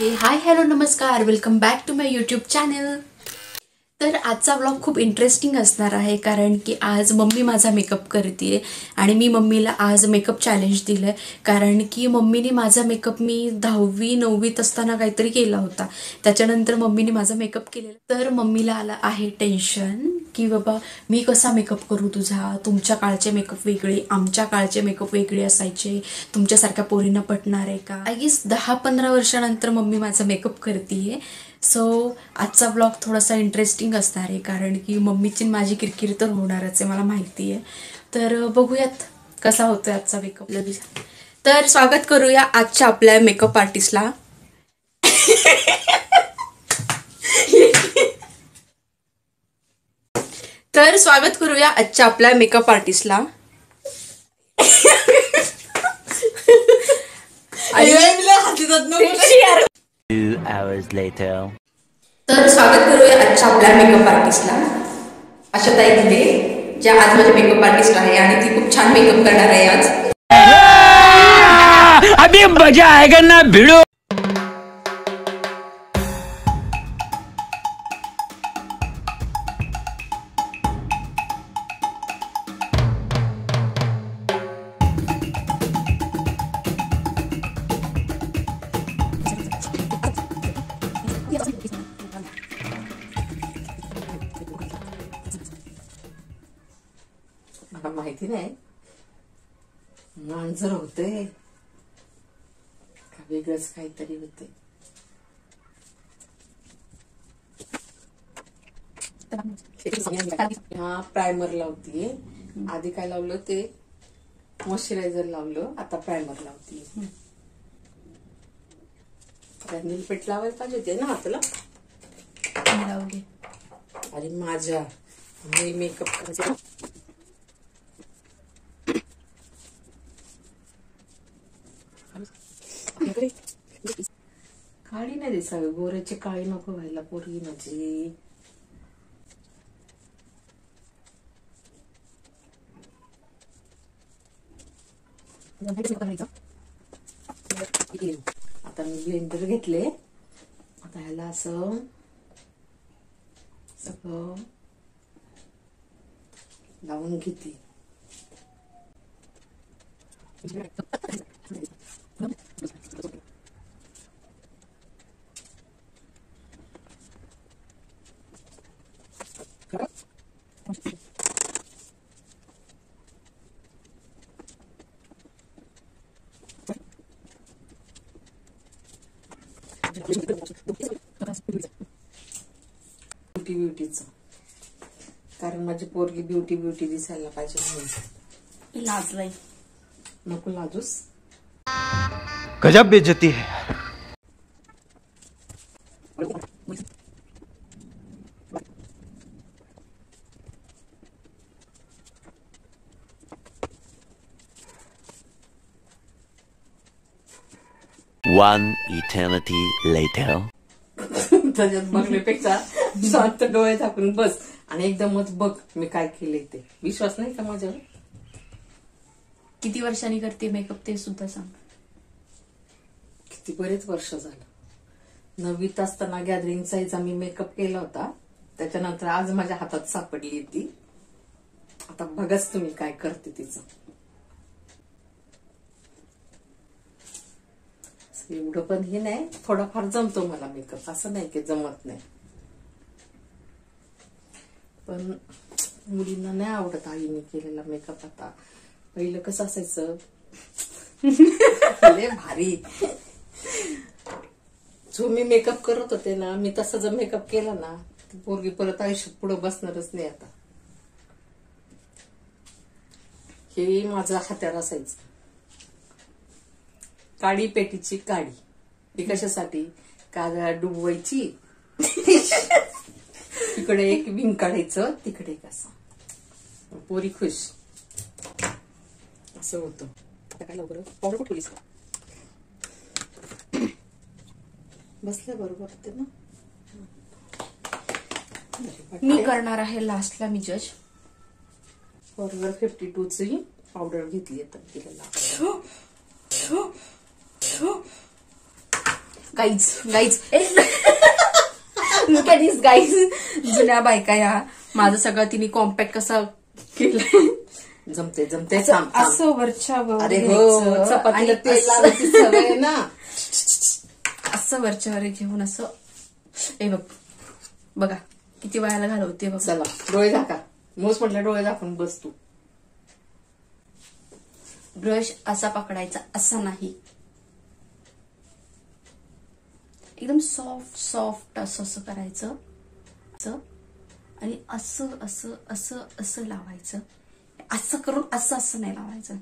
हाय hello नमस्कार, welcome back to my YouTube channel. तर आजचा व्लॉग खूप इंटरेस्टिंग असणार आहे, कारण की आज मम्मी माझा मेकअप करते आणि मी मम्मीला आज मेकअप चॅलेंज दिलं, कारण की मम्मीने माझा मेकअप मी 10वी 9वीत असताना काहीतरी केला होता। त्याच्यानंतर मम्मीने माझा मेकअप केलेला, तर मम्मीला आला आहे टेन्शन की बाबा मी कसा मेकअप करू तुझा, तुमच्या काळचे मेकअप वेगळे, आमच्या काळचे मेकअप वेगळे असायचे, तुमच्यासारख्या पोरींना पटणार आहे का। आय गेस 10-15 वर्षानंतर मम्मी माझा मेकअप करते। सो आजचा ब्लॉग थोडासा इंटरेस्टिंग असणार आहे, कारण की मम्मीची माझी किरकिर तर होणारच आहे, मला माहिती आहे। तर बघूयात कसा होतोय आजचा मेकअप लगेच। तर स्वागत करूया आजच्या आपल्या मेकअप आर्टिस्टला। तर स्वागत करूया आजच्या आपल्या मेकअप आर्टिस्टला। तर स्वागत करूया आजच्या आपल्या मेकअप आर्टिस्टला आशाताई घुले, ज्या आज माझे मेकअप आर्टिस्ट आहे आणि ती खूप छान मेकअप करणार आहे आज। अभी मजा आएगा ना भिड़ो। मला माहिती नाही मांजर होते का वेगळंच काहीतरी होते। हा प्रायमर लावतीये, आधी काय लावलं ते मॉइश्चरायझर लावलं, आता प्रायमर लावतीये। रंगील पेट लावायला पाहिजे होते ना हाताला, लावली। अरे माझ्या मी मेकअप करायचं काळी नाही दिसावी, गोऱ्याची काळी नको व्हायला पोरगी माझी। आता मी ब्लेंडर घेतले, आता ह्याला असं सगळं लावून घेते। ब्युटीचं, कारण माझी पोरगी ब्युटी दिसायला पाहिजे म्हणून। लाजलाय, नको लाजूस। गजब बेइज्जती है। One eternity later. त्याच्यात बघण्यापेक्षा शांत डोळे झाकून बस आणि एकदमच बघ मी काय केलंय ते। विश्वास नाही का माझ्यावर? किती वर्षांनी करते मेकअप ते सुद्धा सांग। किती बरेच वर्ष झालं, 9वीत असताना गॅदरिंग साईजचा मी मेकअप केला होता, त्याच्यानंतर आज माझ्या हातात सापडली ती। आता बघाच तुम्ही काय करते तिचं। एवढं पण हे नाही, थोडाफार जमतो मला मेकअप, असं नाही की जमत नाही, पण मुलींना नाही आवडत आईने केलेला मेकअप। आता पहिलं कसं असायचं, लय भारी जो मी मेकअप करत होते ना, मी तसा जर मेकअप केला ना, पोरगी परत आयुष्यात पुढे बसणारच नाही। आता हे माझं हत्यार असायचं, काडी पेटीची काडी। ती कशासाठी, काजळात डुबवायची, तिकडे एक विंग काढायचं, तिकडे एक असं, पोरी खुश, असं होतं। आता काय लवकर पावडर कुठे ठेवलीस, बसल्या बरोबर ते ना। मी करणार आहे लास्टला मी जज। फॉरवर 52 ची पावडर घेतली, तर तिला guys look at this guys. जुन्या बायका या. माझं सगळं तिने कॉम्पॅक्ट कसं केलंय. जमते जमते असं वरच्यावर अरे हो चपातीला तेल लावायची सवय आहे ना. असं वरच्यावर घेऊन असं हे बघ बघा किती वेळाला घालवते बघ. चला डोळे झाका. मोस म्हटलं डोळे झाकून बस तू. ब्रश असा पकडायचा असा नाही. एकदम सॉफ्ट सॉफ्ट असं असं करायचं असं आणि असं असं असं असं लावायचं. असं करून असं असं नाही लावायचं.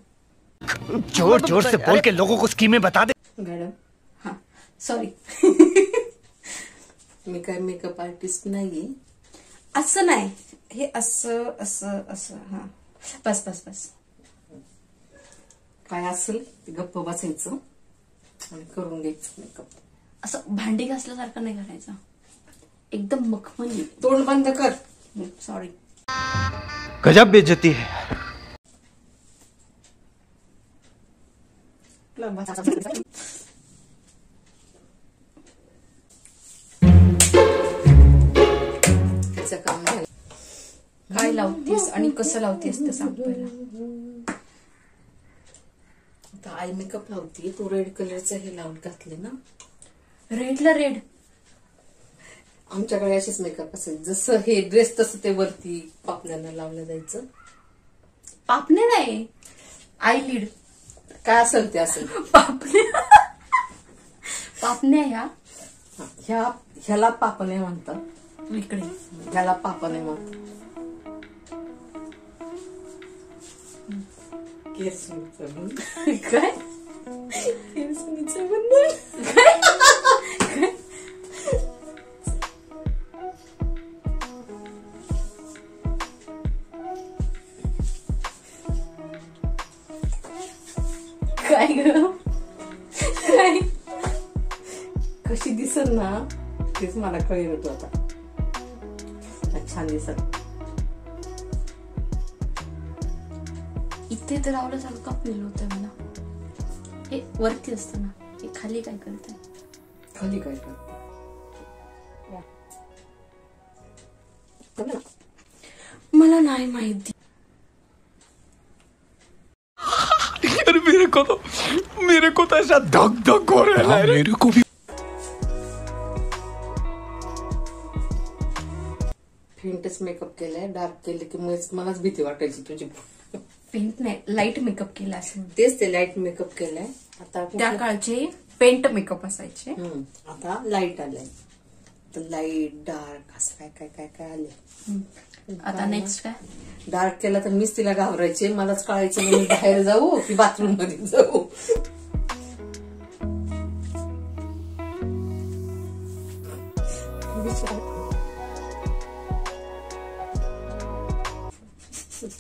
जोर जोर से बोल के लोगों को स्कीमें बता दे. मॅडम हा सॉरी. मी काय मेकअप आर्टिस्ट नाहीये. असं नाही हे असं असं असं. हा बस बस बस. काय असेल ते गप्प बसायचं आणि करून घ्यायचं मेकअप. असं भांडी घासल्यासारखं नाही करायचं. एकदम मखमली. तोंड बंद कर. सॉरी. गजब बेइज्जती है. काम झालं. काय लावतेस आणि कसं लावतेस ते सांग पहिला. आता आय मेकअप लावते. तू रेड कलरचं हे लावून घातले ना. रेडला रेड. आमच्याकडे असेच मेकअप असेल. जसं हे ड्रेस तसं ते वरती पापण्यांना लावलं जायचं. पापणे नाही आय लीड. काय असेल ते असेल. पापण्या ह्या ह्याला पापण्या म्हणतात. इकडे ह्याला पापण्या म्हणतात. केरसुणीचं बंधन. काय केरसुणीचं बंधन. काय ग काय कशी दिसत ना तेच मला कळलं होतं. आता छान दिसत. इथे तर लावल्यासारखं का फील होतंय मला. हे वरती असतं ना. हे खाली काय करतंय. खाली काय करते. मला नाही माहिती. यार मेरे को तो ऐसा धक धक हो रहा है. मेरे को भी. फेंटच मेकअप केलाय. डार्क केले की मलाच भीती वाटायची तुझी. पेंट नाही लाईट मेकअप केला असेल. तेच ते लाईट मेकअप केलाय. आता त्या काळचे पेंट मेकअप असायचे. आता लाईट आलाय. तर लाईट डार्क असं काय काय काय काय आले. आता नेक्स्ट काय. डार्क केला तर मीच तिला घाबरायचे. मलाच कळायचे मी बाहेर जाऊ की बाथरूम मध्ये जाऊ.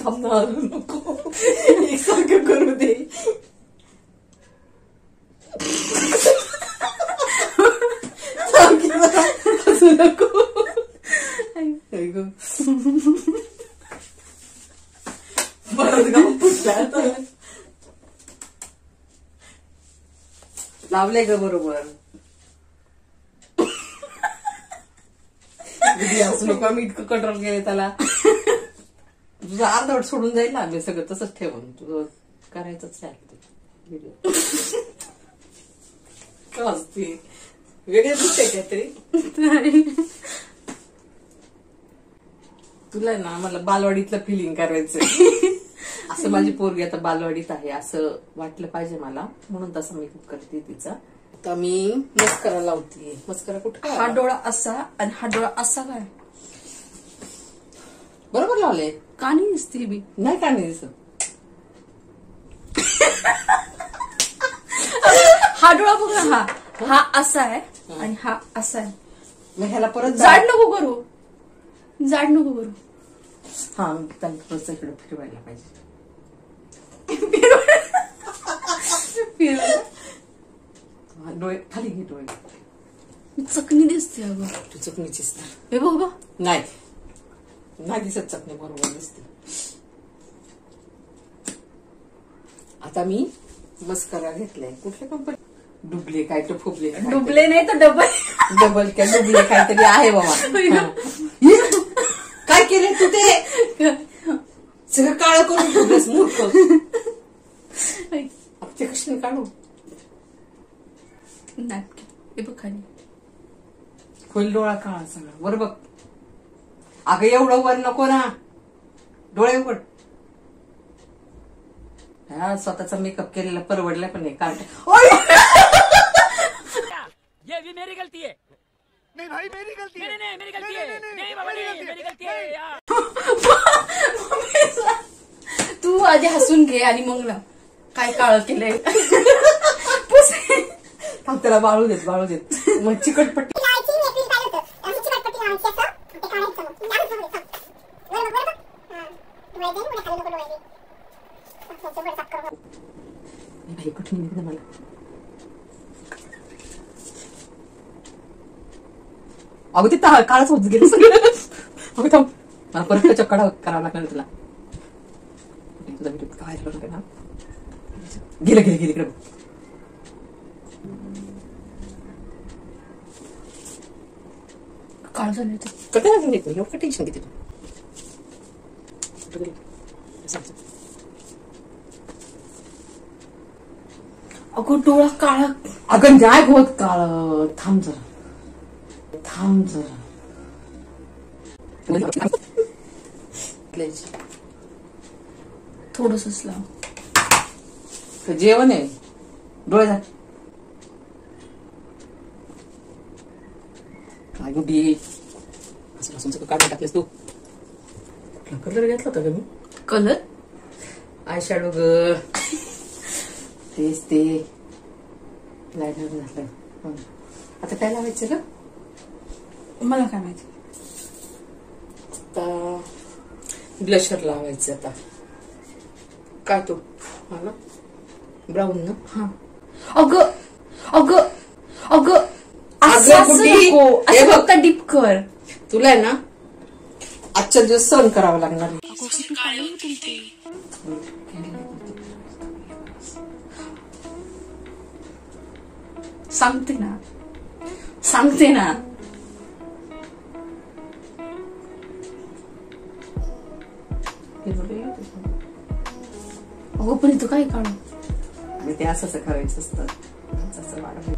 थांबणार नको. एकसारखं करू दे. असं नको. परत गाव फुटला. लावलंय ग बरोबर. असं नको. आम्ही इतकं कंट्रोल केलं त्याला. तुझं अर्धवट सोडून जाईल ना. आम्ही सगळं तसंच ठेवून तुझं करायचंच व्हिडिओ. का असते वेगळे दिसते काहीतरी. तुला ना मला बालवाडीतलं फिलिंग करायचंय. असं माझी पोरगी आता बालवाडीत आहे असं वाटलं पाहिजे मला. म्हणून तसा मेकअप करते तिचा. तर मी मस्करा लावते. मस्करा कुठे. हा डोळा असा आणि हा डोळा असा काय बरोबर लावले. का नाही दिसते मी. नाही का नाही दिसत. हा डोळा बघा. हा असा आहे आणि हा असा आहे. मग ह्याला परत जाड नको करू. जाड नको करू. हा त्याला थोडंसं इकडे फिरवायला पाहिजे. डोळे खाली घे. डोळे चकनी दिसते अगं. तू चकणीचीच ना. हे बघ बघ. नाही नाही दिसत. चकणी बरोबर दिसते. आता मी मस्करा घेतलाय. कुठल्या कंपनी. डुबले काय तर फुबले डुबले नाही तर डबल. डबल काय डुबले काहीतरी आहे बाबा. काय केलं तू ते सगळं काळं करून ठेवलंस मूर्ख. ते कशाने काढू नॅपकिन हे बघ खाली. खोल डोळा काळा सगळा वर बघ. अगं एवढं वर नको ना डोळे उघड. हा स्वतःचा मेकअप केलेला परवडला पण नाही काढ. ये भी मेरी गलती है. नहीं भाई मेरी गलती है. नहीं मेरी गलती है. नहीं बाबा नहीं मेरी गलती है यार. तू आधी हसून घे आणि मग ना काय काळ केलंय. त्याला बाळू देत मग चिकटपट्टी. कठीण निघतं मला. अगं ते काळच होत गेलं सगळं. अगं थांब मला परत चक्कर करावं लागणार तुला. तुझा व्हिडिओ काय करून ना गेलं इकडे. काळ झालं एवढं टेन्शन घेते तू. अगं डोळा काळा. अगं नाही होत काळ. थांब जरा. थोडंसंच लाव. जेवण आहे डोळे झाक. काय गुडी असं सगळं काढून टाकलेस तू. कलर घेतला होता का मी. कलर आय शॅडो ग. तेच ते लायनर घातलं. आता काय लावायचं ग. मला काय माहिती. आता ब्लशर लावायचं. आता काय तो मला ब्राऊन ना. हा अगं असं गुड्डी, नको. हे असं बघ. फक्त डीप कर. तुला आहे ना आजच्या दिवस सहन करावं लागणार. सांगते ना. अगो पण इथं काय काढू. आणि ते असं करायचं असतं. असं वाढवलं.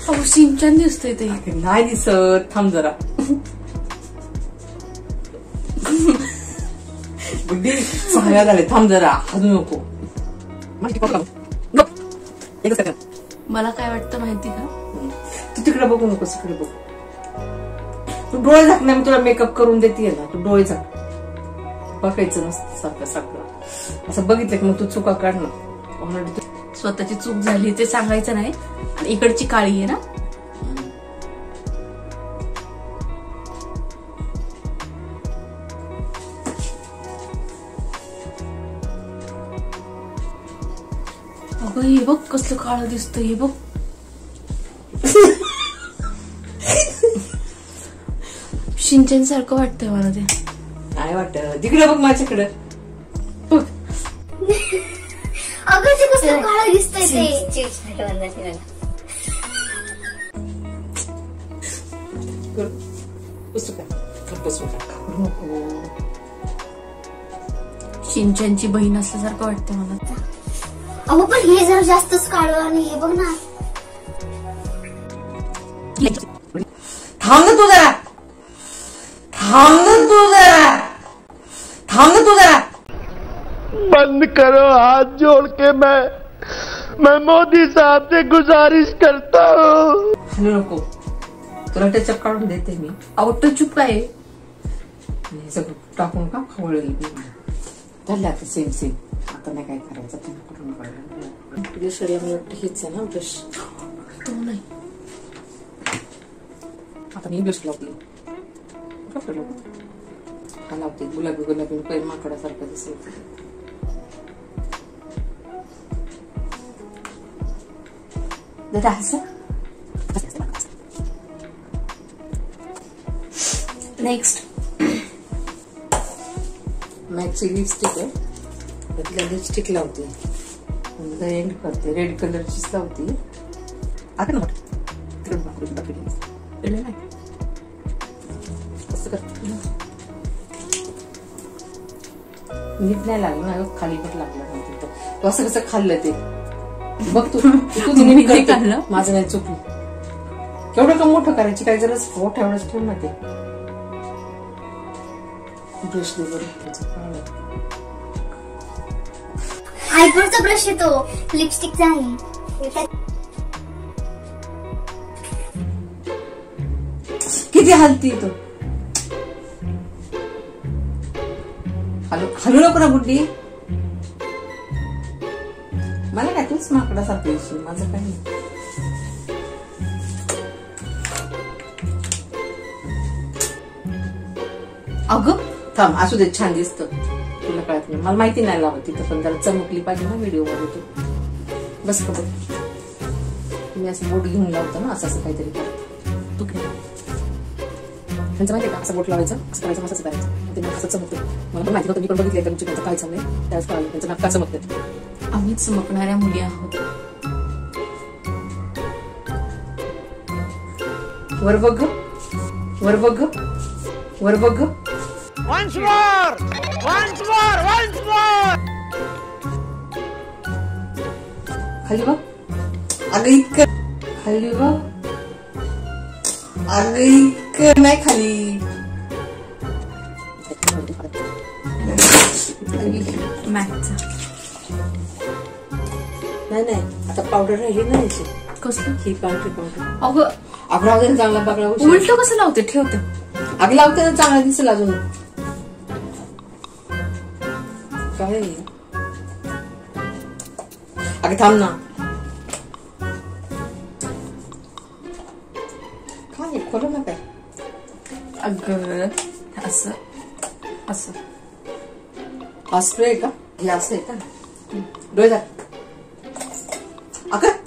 अगो सिंचन दिसतंय ते. नाही दिसत. थांब जरा. बुद्धी चांगल्या झाले. थांब जरा हजू नको. मला काय वाटतं माहिती का. तू तिकडे बघू नकोस. इकडे बघ. तू डोळे झाक नाही. मी तुला मेकअप करून देते ना. तू डोळे झाक. बघायचं नसतं सारखं असं बघितलं की मग तू चुका काढ ना. स्वतःची चूक झाली ते सांगायचं नाही. आणि इकडची काळी आहे ना. अगं हे बघ कसलं काळं दिसतं. हे बघ सिंचन सारखं वाटतंय मला ते. काय वाटत तिकडे बघ माझ्याकडे. बघ अगं ते कसं काळं दिसतंय ते. सिंचनची बहीण असल्यासारखं वाटतंय मला. अगं पण हे जर जास्तच काळं. आणि हे बघ ना. थांब ना तू जरा. बंद करो हाथ जोड़ के मैं मोदी साहब से गुजारिश करता हूँ. हॅलो नको. तुला टचअप काढून देते मी. आउट चुप काय हे सगळं टाकून का खवळेल झालं. आता सेम आता नाही काय करायचं. कुठून काढलं ब्रशला मला वाटतं हेच आहे ना ब्रश. तो नाही. आता मी ब्रश लावते. हा लावते. गुलाबी पैर माकडासारखं दिसत. दादा असं नेक्स्ट मॅकची लिपस्टिक आहे, त्यातल्या लिपस्टिक लावते, एंड करते, रेड कलरचीच लावते. आता ना नीट नाही लागलं ना, खाली पण लागलं तिथं. असं कसं खाल्लं ते बघ तू. नीट खाल्लं, माझं नाही चुकलं. केवढं का मोठं करायची काय गरज, मोठं एवढंच ठेव ना ते. ब्रश दे बरं. आयब्रोचा ब्रश येतो, लिपस्टिकचा आहे. किती हलती तो. हलू नको ना गुड्डी. मला काय तूच माकडासारखी येशील, माझं काही नाही. अगं थांब, असू दे, छान दिसतं. तुला कळत नाही, मला माहिती नाही लावत तिथं, पण जरा चमकली पाहिजे ना व्हिडिओ मध्ये. तू बस का बघ, तुम्ही असं बोट घेऊन लावतो ना, असं असं काहीतरी करतो तू. काय त्यांचं माहिती का, असं बोट लावायचं, असं करायचं, असं करायचं, ते असं चमकतं. मला पण माहिती होतं, मी पण बघितलं त्यांचं त्यांचं काय चाललंय, त्यावेळेस कळालं त्यांचं नाक का चमकतं. आम्ही चमकणाऱ्या मुली आहोत. वर बघ, वर बघ, वर बघ. Once more! Once more! Once more! खाली बघ. अगं इतकं खाली बघ. अगं इतकं नाही खाली. मॅकचा नाही, आता पावडर राहिली ना याची. कसलं? ही पावडर. अगं अगं चांगला बघा. उलट कसं लावते, ठेवते. आग लावते ना, चांगला दिसेल अजून. काय अगं थांब ना. काय खोल ना काय. अगं असं असं हा स्प्रे आहे का, हे असं आहे का. डोळे दाख. अगं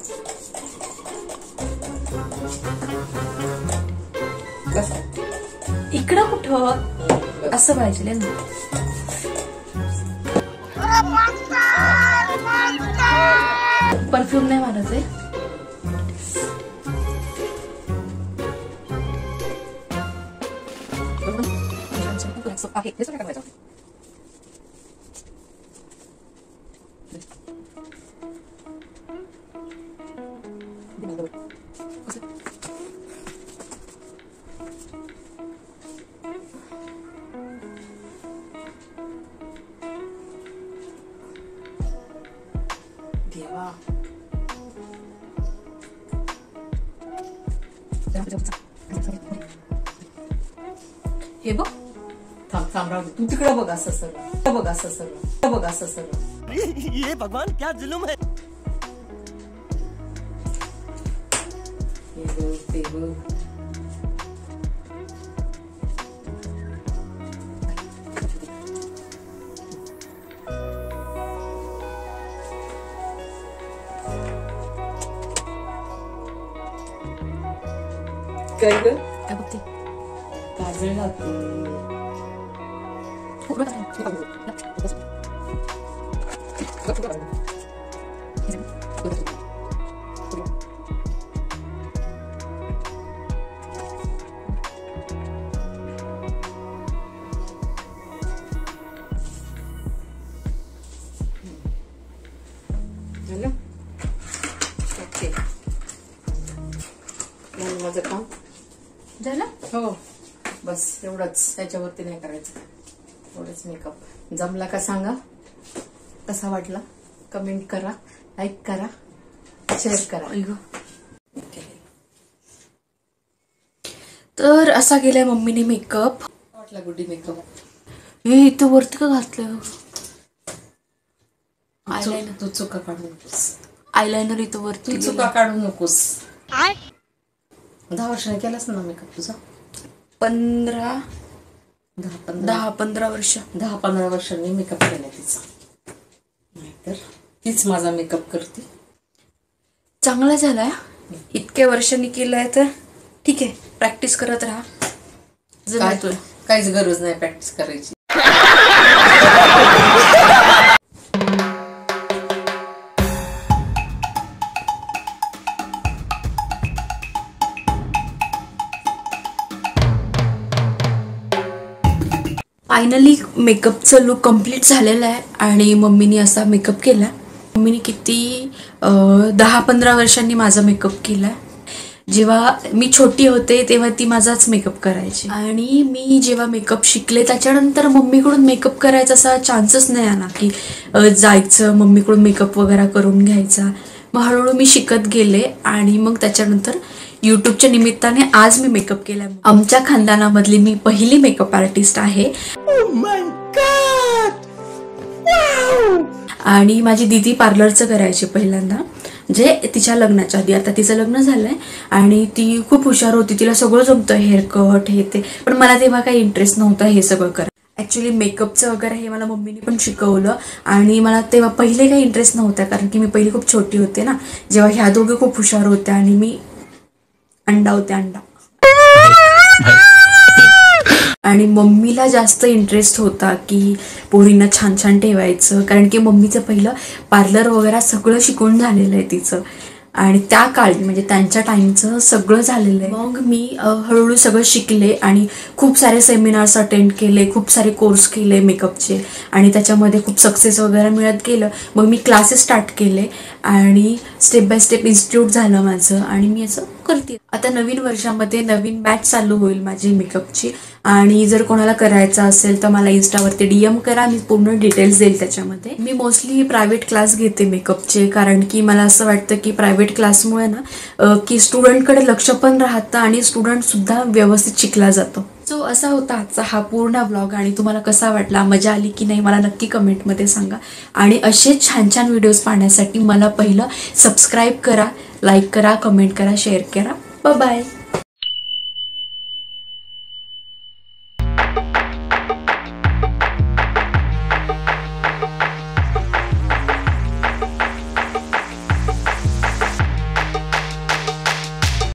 इकडं कुठं असं पाहिजे ना. परफ्यूम नाही मारायचंय. देवा. हे बघ, थांब राहू दे. तू तिकडे बघ, असं सरळ बघ, असं सरळ बघ, असं सरळ. ये भगवान क्या जुलुम है. हे बघ, ते बघ. काय ग, काय बघते. काजळ लावते. झालं ओके. माझं काम झालं. हो, बस एवढंच. त्याच्यावरती नाही करायचं. एवढंच मेकअप. जमला का सांगा, कसा वाटला कमेंट करा, लाईक करा, शेअर करा. तर असा गेलाय मम्मीने मेकअप. वाटला गुड्डी मेकअप. हे इथं वरती का घातलं. आयलाइनर. तू चुका काढू नकोस. आयलाइनर इथं वरती. तू चुका काढू नकोस. 10 वर्षाने केलास ना मेकअप तुझा. 10-15 वर्ष. 10-15 वर्षांनी मेकअप केला तिचा. नाहीतर तीच माझा मेकअप करते. चांगला झालाय. इतक्या वर्षांनी केलाय तर ठीक आहे, प्रॅक्टिस करत राहा. काहीच गरज नाही प्रॅक्टिस करायची. फायनली मेकअपचं लुक कम्प्लीट झालेलं आहे आणि मम्मीने असा मेकअप केला. मम्मीने किती 10-15 वर्षांनी माझा मेकअप केला. जेव्हा मी छोटी होते तेव्हा ती माझाच मेकअप करायची आणि मी जेव्हा मेकअप शिकले त्याच्यानंतर मम्मीकडून मेकअप करायचा असा चान्सच नाही आला की जायचं मम्मीकडून मेकअप वगैरे करून घ्यायचा. मग हळूहळू मी शिकत गेले आणि मग त्याच्यानंतर यूट्यूबच्या निमित्ताने आज मी मेकअप केला. आमच्या खानदानामधली मी पहिली मेकअप आर्टिस्ट आहे. आणि माझी दीदी पार्लरचं करायची पहिल्यांदा, म्हणजे तिच्या लग्नाच्या आधी. आता तिचं लग्न झालंय आणि ती खूप हुशार होती, तिला सगळं जमतं, हेअर कट हे ते. पण मला तेव्हा काही इंटरेस्ट नव्हता हे सगळं करायला. ॲक्च्युली मेकअपचं वगैरे हे मला मम्मीने पण शिकवलं आणि मला तेव्हा पहिले काही इंटरेस्ट नव्हता कारण की मी पहिली खूप छोटी होते ना, जेव्हा ह्या दोघे खूप हुशार होत्या आणि मी अंडा होते, अंडा. आणि मम्मीला जास्त इंटरेस्ट होता की पोरींना छान छान ठेवायचं, कारण की मम्मीचं पहिलं पार्लर वगैरे सगळं शिकून झालेलं आहे तिचं आणि त्या काळी म्हणजे त्यांच्या टाईमचं सगळं झालेलं आहे. मग मी हळूहळू सगळं शिकले आणि खूप सारे सेमिनार्स अटेंड केले, खूप सारे कोर्स केले मेकअपचे आणि त्याच्यामध्ये खूप सक्सेस वगैरे मिळत गेलं. मग मी क्लासेस स्टार्ट केले आणि स्टेप बाय स्टेप इन्स्टिट्यूट झालं माझं आणि मी असं करते. आता नवीन वर्षामध्ये नवीन बॅच चालू होईल माझी मेकअपची आणि जर कोणाला करायचं असेल तर मला इन्स्टावरती DM करा, मी पूर्ण डिटेल्स देईल त्याच्यामध्ये. मी मोस्टली प्रायव्हेट क्लास घेते मेकअपचे कारण की मला असं वाटतं की प्रायव्हेट क्लासमुळे ना की स्टुडंटकडे लक्ष पण राहतं आणि स्टुडंटसुद्धा व्यवस्थित शिकला जातो. सो असा होता आजचा हा पूर्ण व्लॉग आणि तुम्हाला कसा वाटला, मजा आली की नाही मला नक्की कमेंटमध्ये सांगा. आणि असे छान छान व्हिडिओज पाहण्यासाठी मला पहिलं सबस्क्राईब करा, लाईक करा, कमेंट करा, शेअर करा. बाय.